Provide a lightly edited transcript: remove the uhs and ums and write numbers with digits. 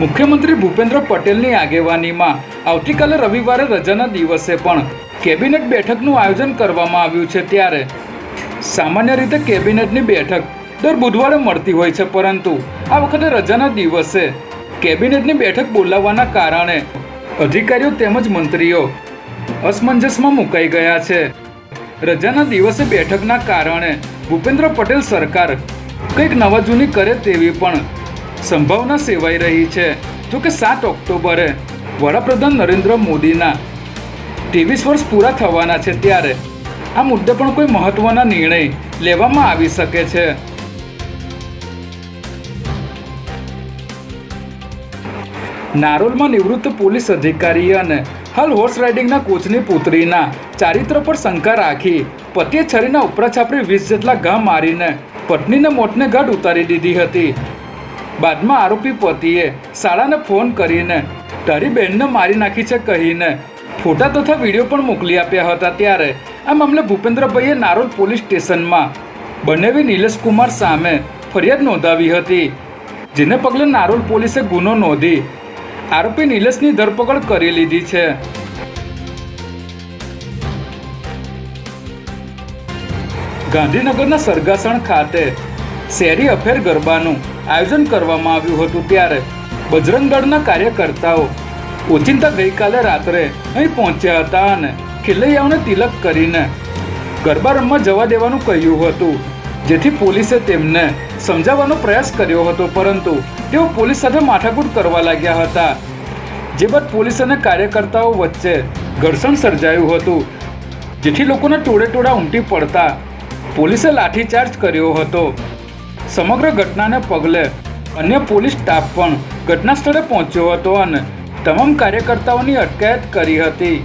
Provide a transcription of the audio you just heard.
મુખ્યમંત્રી ભૂપેન્દ્ર પટેલની આગેવાનીમાં આવતીકાલે રવિવારે રજાના દિવસે પણ કેબિનેટ બેઠકનું આયોજન કરવામાં આવ્યું છે। ત્યારે સામાન્ય રીતે કેબિનેટની બેઠક દર બુધવારે મળતી હોય છે, પરંતુ આ વખતે રજાના દિવસે કેબિનેટની બેઠક બોલાવવાના કારણે અધિકારીઓ તેમજ મંત્રીઓ અસમંજસમાં મુકાઈ ગયા છે। રજાના દિવસે બેઠકના કારણે ભૂપેન્દ્ર પટેલ સરકાર કંઈક નવા જૂની કરે તેવી પણ સંભાવના સેવાઈ રહી છે। જોકે 7 ઓક્ટોબરે વડાપ્રધાન નરેન્દ્ર મોદીના 23 વર્ષ પૂરા થવાના છે, ત્યારે આ મુદ્દે પણ કોઈ મહત્વના નિર્ણય લેવામાં આવી શકે છે। નારોલમાં નિવૃત્ત પોલીસ અધિકારી અને હાલ હોર્સ રાઇડિંગના કોચની પુત્રીના ચારિત્ર પર શંકા રાખી પતિએ છરીના ઉપરા છાપરી 20 જેટલા ઘા મારીને પત્નીને મોતને ઘાટ ઉતારી દીધી હતી। બાદમાં આરોપી પતિએ શાળાને ફોન કરીને તારી બહેનને મારી નાખી છે કહીને ફોટા તથા વિડીયો પણ મોકલી આપ્યા હતા। ત્યારે આ મામલે ભૂપેન્દ્રભાઈએ નારોલ પોલીસ સ્ટેશનમાં બનેવી નિલેશ કુમાર સામે ફરિયાદ નોંધાવી હતી, જેને પગલે નારોલ પોલીસે ગુનો નોંધી આરોપી નિલેશની ધરપકડ કરી લીધી છે। ગાંધીનગરના સરગાસણ ખાતે શેરી અફેર ગરબાનું આયોજન કરવામાં આવ્યું હતું। ત્યારે બજરંગ દળના કાર્યકર્તાઓ ઓચિંતા ગઈકાલે રાત્રે અહીં પહોંચ્યા હતા અને ખેલૈયાઓને તિલક કરીને ગરબા રમવા જવા દેવાનું કહ્યું હતું, જેથી પોલીસે તેમને સમજાવવાનો પ્રયાસ કર્યો હતો, પરંતુ તેઓ પોલીસ સાથે માથાકૂટ કરવા લાગ્યા હતા। જે બાદ પોલીસ અને કાર્યકર્તાઓ વચ્ચે ઘર્ષણ સર્જાયું હતું, જેથી લોકોના ટોળે ઉમટી પડતા પોલીસે લાઠીચાર્જ કર્યો હતો। સમગ્ર ઘટનાને પગલે અન્ય પોલીસ સ્ટાફ પણ ઘટના સ્થળે પહોંચ્યો હતો અને તમામ કાર્યકર્તાઓની અટકાયત કરી હતી।